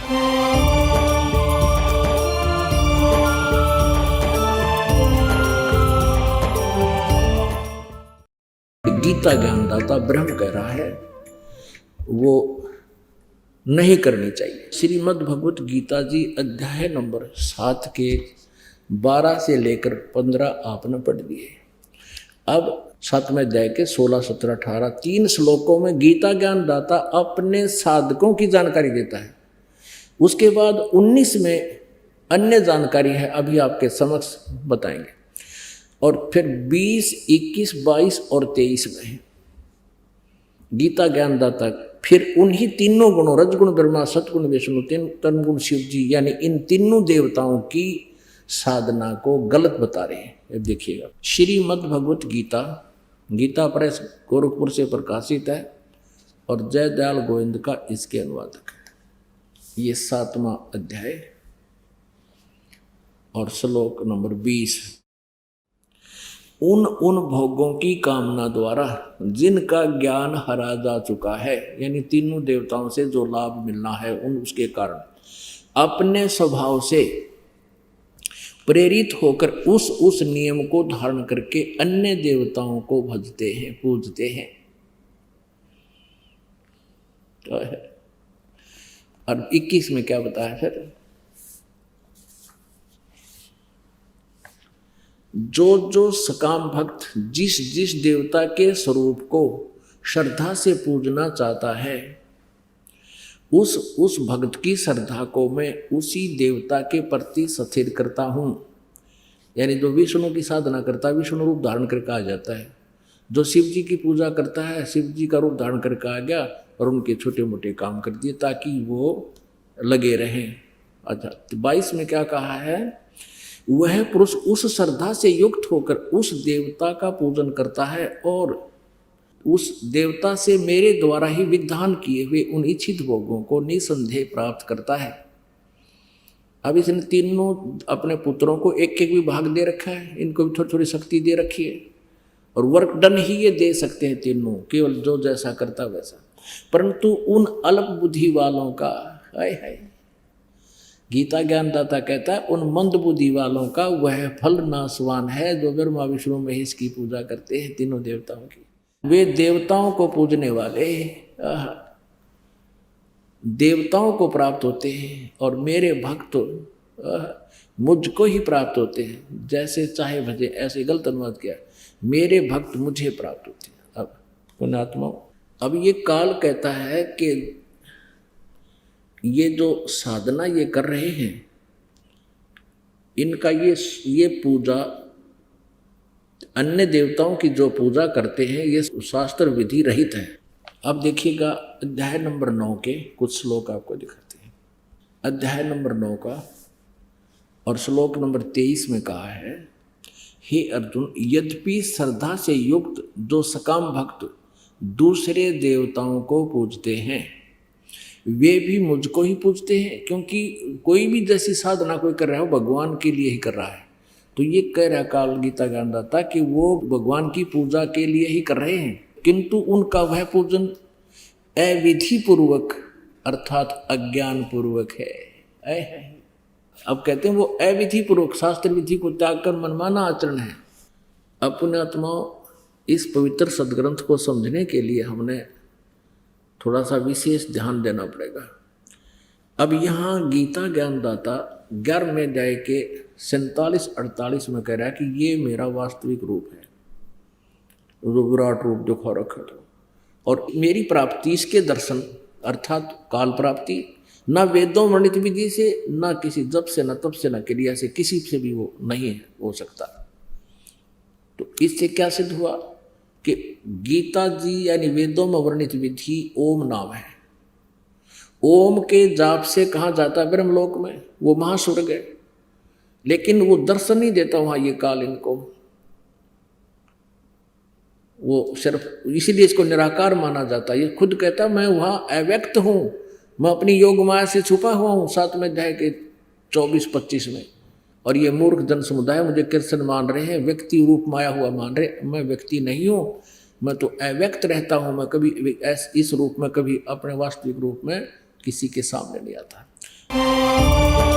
गीता ज्ञानदाता ब्रह्म कह रहा है वो नहीं करनी चाहिए। श्रीमद् भगवत गीता जी अध्याय नंबर 7 के 12 से लेकर 15 आपने पढ़ दिए। अब 7वें अध्याय के 16, 17, 18 3 श्लोकों में गीता ज्ञानदाता अपने साधकों की जानकारी देता है। उसके बाद 19 में अन्य जानकारी है, अभी आपके समक्ष बताएंगे। और फिर 20, 21, 22 और 23 में गीता ज्ञानदाता फिर उन्हीं तीनों गुणों रजगुण ब्रह्मा, सतगुण विष्णु, तनगुण शिव जी, यानी इन तीनों देवताओं की साधना को गलत बता रहे हैं। देखिएगा, श्रीमद् भगवत गीता, गीता प्रेस गोरखपुर से प्रकाशित है और जय दयाल गोविंद का इसके अनुवादक है। ये 7वां अध्याय और श्लोक नंबर 20। उन भोगों की कामना द्वारा जिनका ज्ञान हरा जा चुका है, यानी तीनों देवताओं से जो लाभ मिलना है उसके कारण अपने स्वभाव से प्रेरित होकर उस नियम को धारण करके अन्य देवताओं को भजते हैं, पूजते हैं। और 21 में क्या बताया फिर, जो सकाम भक्त जिस देवता के स्वरूप को श्रद्धा से पूजना चाहता है, उस भक्त की श्रद्धा को मैं उसी देवता के प्रति स्थिर करता हूँ। यानी जो विष्णु की साधना करता है विष्णु रूप धारण करके आ जाता है, जो शिव जी की पूजा करता है शिव जी का रूप धारण करके आ गया और उनके छोटे मोटे काम कर दिए ताकि वो लगे रहें। अच्छा, 22 में क्या कहा है, वह पुरुष उस श्रद्धा से युक्त होकर उस देवता का पूजन करता है और उस देवता से मेरे द्वारा ही विधान किए हुए उन इच्छित भोगों को निसंदेह प्राप्त करता है। अब इसने तीनों अपने पुत्रों को एक एक विभाग दे रखा है, इनको भी थोड़ी थोड़ी शक्ति दे रखी है और वर्क डन ही ये दे सकते हैं तीनों, केवल जो जैसा करता वैसा। परंतु उन अल्प बुद्धि वालों का, हाय हाय, गीता ज्ञानदाता कहता है उन मंद बुद्धि वालों का वह फल नाशवान है जो ब्रह्मा विष्णु महेश की पूजा करते हैं, तीनों देवताओं की। वे देवताओं को पूजने वाले देवताओं को प्राप्त होते हैं और मेरे भक्त मुझको ही प्राप्त होते हैं। जैसे चाहे भजे, ऐसे गलत अनुवाद किया, मेरे भक्त मुझे प्राप्त होते हैं। अब पुण्यात्मा, अब ये काल कहता है कि ये जो साधना ये कर रहे हैं इनका ये पूजा, अन्य देवताओं की जो पूजा करते हैं ये शास्त्र विधि रहित है। अब देखिएगा अध्याय नंबर 9 के कुछ श्लोक आपको दिखाते हैं। अध्याय नंबर 9 का और श्लोक नंबर 23 में कहा है, हे अर्जुन, यद्यपि श्रद्धा से युक्त जो सकाम भक्त दूसरे देवताओं को पूजते हैं वे भी मुझको ही पूजते हैं, क्योंकि कोई भी जैसी साधना कोई कर रहा है वो भगवान के लिए ही कर रहा है। तो ये कह रहा काल गीता ज्ञानदाता कि वो भगवान की पूजा के लिए ही कर रहे हैं, किंतु उनका वह पूजन अविधि पूर्वक अर्थात अज्ञान पूर्वक है। अब कहते हैं वो अविधि पूर्वक शास्त्र विधि को त्याग कर मनमाना आचरण है। अपने आत्माओं, इस पवित्र सदग्रंथ को समझने के लिए हमने थोड़ा सा विशेष ध्यान देना पड़ेगा। अब यहाँ गीता ज्ञानदाता 11वें अध्याय के 47-48 में कह रहा है कि ये मेरा वास्तविक रूप है, जो विराट रूप दिखा रखा था, और मेरी प्राप्ति इसके दर्शन अर्थात काल प्राप्ति न वेदों वर्णित विधि से, न किसी जप से, न तप से, न क्रिया से, किसी से भी वो नहीं हो सकता। तो इससे क्या सिद्ध हुआ कि गीता जी यानी वेदों में वर्णित विधि ओम नाम है। ओम के जाप से कहाँ जाता है ब्रह्मलोक में, वो महास्वर्ग है, लेकिन वो दर्शन नहीं देता वहाँ ये काल इनको। वो सिर्फ इसीलिए इसको निराकार माना जाता है। ये खुद कहता मैं वहाँ अव्यक्त हूँ, मैं अपनी योग माया से छुपा हुआ हूँ 7वें अध्याय के 24-25 में। और ये मूर्ख जन समुदाय मुझे कृष्ण मान रहे हैं, व्यक्ति रूप माया हुआ मान रहे। मैं व्यक्ति नहीं हूँ, मैं तो अव्यक्त रहता हूँ। मैं कभी इस रूप में, कभी अपने वास्तविक रूप में किसी के सामने नहीं आता।